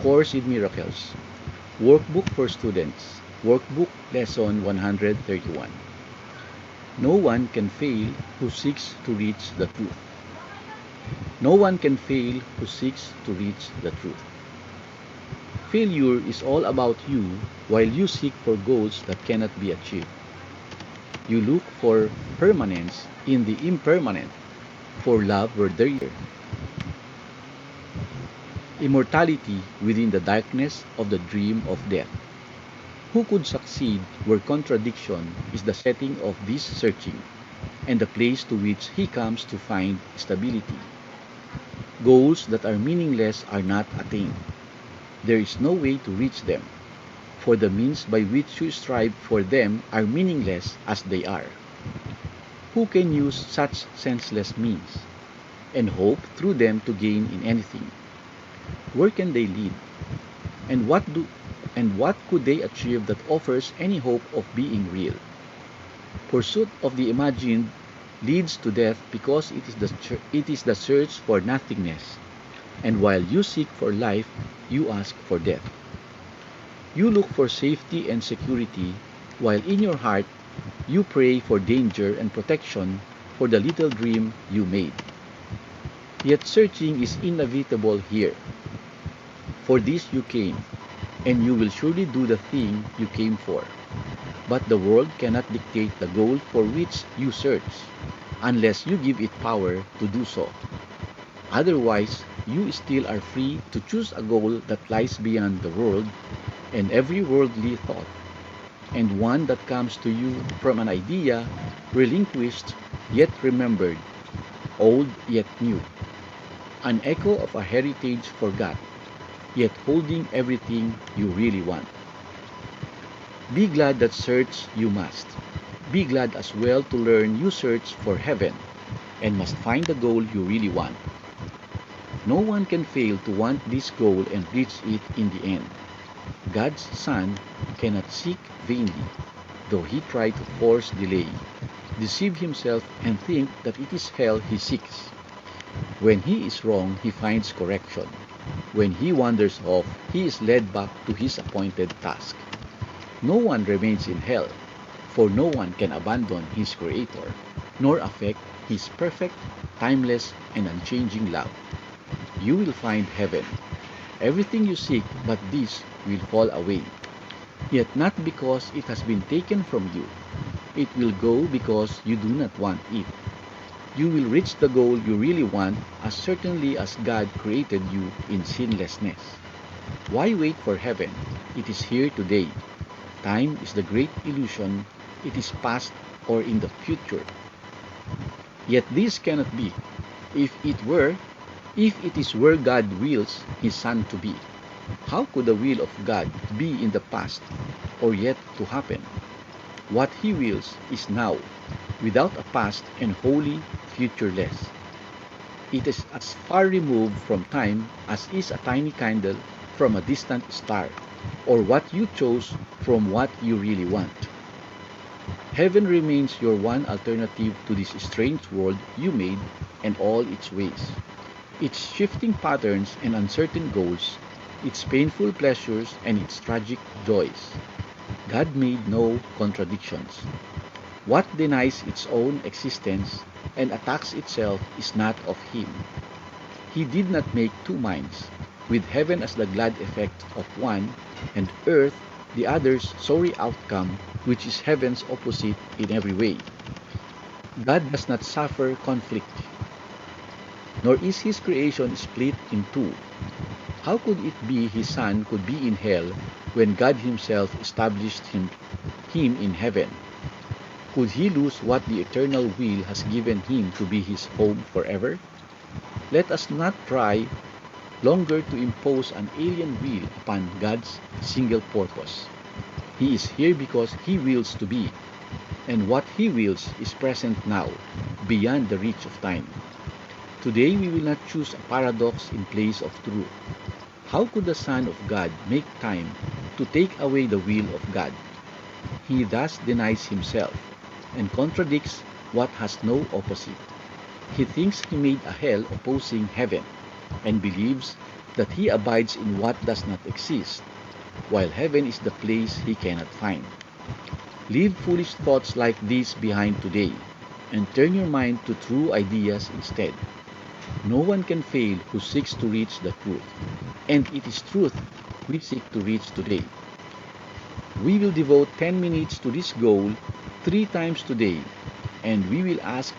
Course in Miracles, Workbook for Students, Workbook Lesson 131. No one can fail who seeks to reach the truth. No one can fail who seeks to reach the truth. Failure is all about you while you seek for goals that cannot be achieved. You look for permanence in the impermanent, for love where there is immortality within the darkness of the dream of death. Who could succeed where contradiction is the setting of this searching, and the place to which he comes to find stability? Goals that are meaningless are not attained. There is no way to reach them, for the means by which you strive for them are meaningless as they are. Who can use such senseless means, and hope through them to gain in anything? Where can they lead? And what could they achieve that offers any hope of being real? Pursuit of the imagined leads to death because it is the search for nothingness. And while you seek for life, you ask for death. You look for safety and security, while in your heart you pray for danger and protection for the little dream you made. Yet searching is inevitable here. For this you came, and you will surely do the thing you came for. But the world cannot dictate the goal for which you search, unless you give it power to do so. Otherwise, you still are free to choose a goal that lies beyond the world and every worldly thought, and one that comes to you from an idea relinquished yet remembered, old yet new, an echo of a heritage forgot, yet holding everything you really want. Be glad that search you must. Be glad as well to learn you search for heaven and must find the goal you really want. No one can fail to want this goal and reach it in the end. God's Son cannot seek vainly, though he try to force delay, deceive himself and think that it is hell he seeks. When he is wrong, he finds correction. When he wanders off, he is led back to his appointed task. No one remains in hell, for no one can abandon his Creator, nor affect his perfect, timeless, and unchanging love. You will find heaven. Everything you seek but this will fall away. Yet not because it has been taken from you. It will go because you do not want it. You will reach the goal you really want as certainly as God created you in sinlessness. Why wait for heaven? It is here today. Time is the great illusion. It is past or in the future. Yet this cannot be. If it were, if it is where God wills His Son to be, how could the will of God be in the past or yet to happen? What He wills is now, without a past and wholly futureless. It is as far removed from time as is a tiny candle from a distant star, or what you chose from what you really want. Heaven remains your one alternative to this strange world you made and all its ways, its shifting patterns and uncertain goals, its painful pleasures and its tragic joys. God made no contradictions. What denies its own existence and attacks itself is not of Him. He did not make two minds, with heaven as the glad effect of one, and earth the other's sorry outcome, which is heaven's opposite in every way. God does not suffer conflict, nor is His creation split in two. How could it be His Son could be in hell when God Himself established him in heaven? Could He lose what the eternal will has given Him to be His home forever? Let us not try longer to impose an alien will upon God's single purpose. He is here because He wills to be, and what He wills is present now, beyond the reach of time. Today we will not choose a paradox in place of truth. How could the Son of God make time to take away the will of God? He thus denies Himself and contradicts what has no opposite. He thinks He made a hell opposing heaven, and believes that he abides in what does not exist, while heaven is the place he cannot find. Leave foolish thoughts like these behind today, and turn your mind to true ideas instead. No one can fail who seeks to reach the truth, and it is truth we seek to reach today. We will devote 10 minutes to this goal 3 times today, and we will ask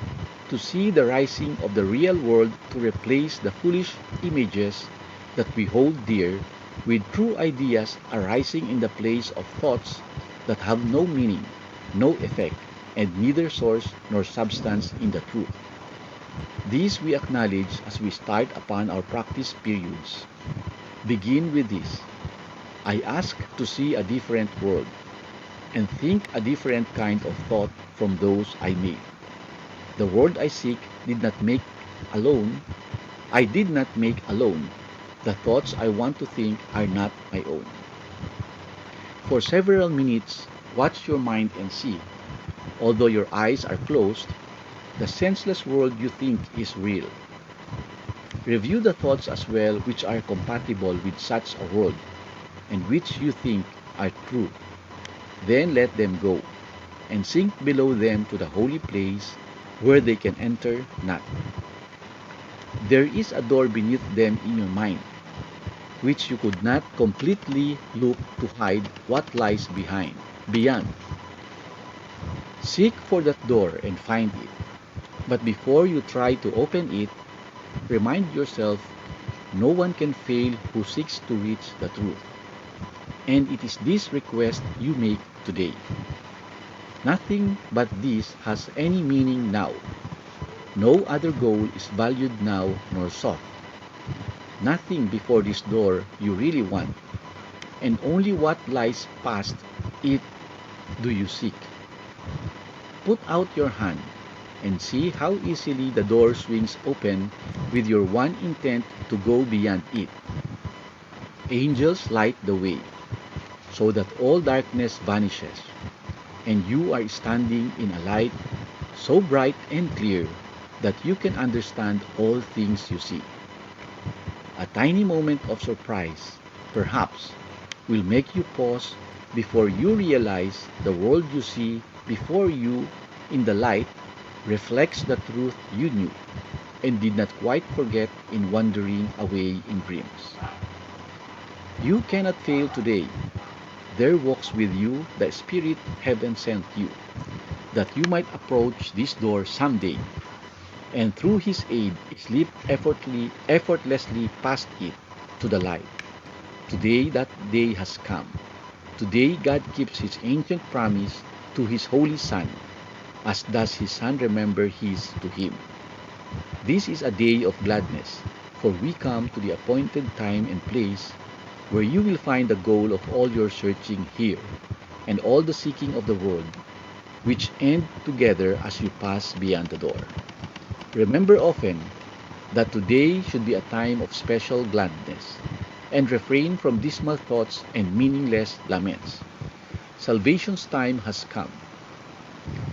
to see the rising of the real world to replace the foolish images that we hold dear with true ideas arising in the place of thoughts that have no meaning, no effect, and neither source nor substance in the truth. These we acknowledge as we start upon our practice periods. Begin with this. I ask to see a different world and think a different kind of thought from those I made. The world I seek did not make alone. I did not make alone. The thoughts I want to think are not my own. For several minutes, watch your mind and see. Although your eyes are closed, the senseless world you think is real. Review the thoughts as well which are compatible with such a world and which you think are true. Then let them go and sink below them to the holy place where they can enter not. There is a door beneath them in your mind, which you could not completely look to hide what lies beyond. Seek for that door and find it. But before you try to open it, remind yourself no one can fail who seeks to reach the truth. And it is this request you make today. Nothing but this has any meaning now. No other goal is valued now nor sought. Nothing before this door you really want, and only what lies past it do you seek. Put out your hand and see how easily the door swings open with your one intent to go beyond it. Angels light the way, so that all darkness vanishes, and you are standing in a light so bright and clear that you can understand all things you see. A tiny moment of surprise, perhaps, will make you pause before you realize the world you see before you in the light reflects the truth you knew and did not quite forget in wandering away in dreams. You cannot fail today. There walks with you the Spirit heaven sent you, that you might approach this door someday, and through His aid slip effortlessly past it to the light. Today that day has come. Today God keeps His ancient promise to His Holy Son, as does His Son remember His to Him. This is a day of gladness, for we come to the appointed time and place where you will find the goal of all your searching here, and all the seeking of the world, which end together as you pass beyond the door. Remember often that today should be a time of special gladness, and refrain from dismal thoughts and meaningless laments. Salvation's time has come.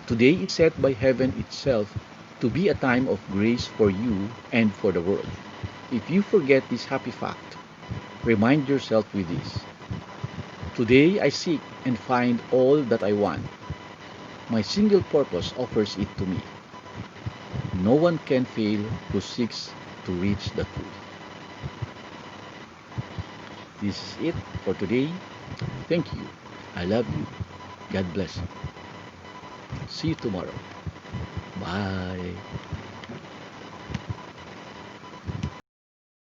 Today is set by heaven itself to be a time of grace for you and for the world. If you forget this happy fact, remind yourself with this. Today I seek and find all that I want. My single purpose offers it to me. No one can fail who seeks to reach the truth. This is it for today. Thank you. I love you. God bless you. See you tomorrow. Bye.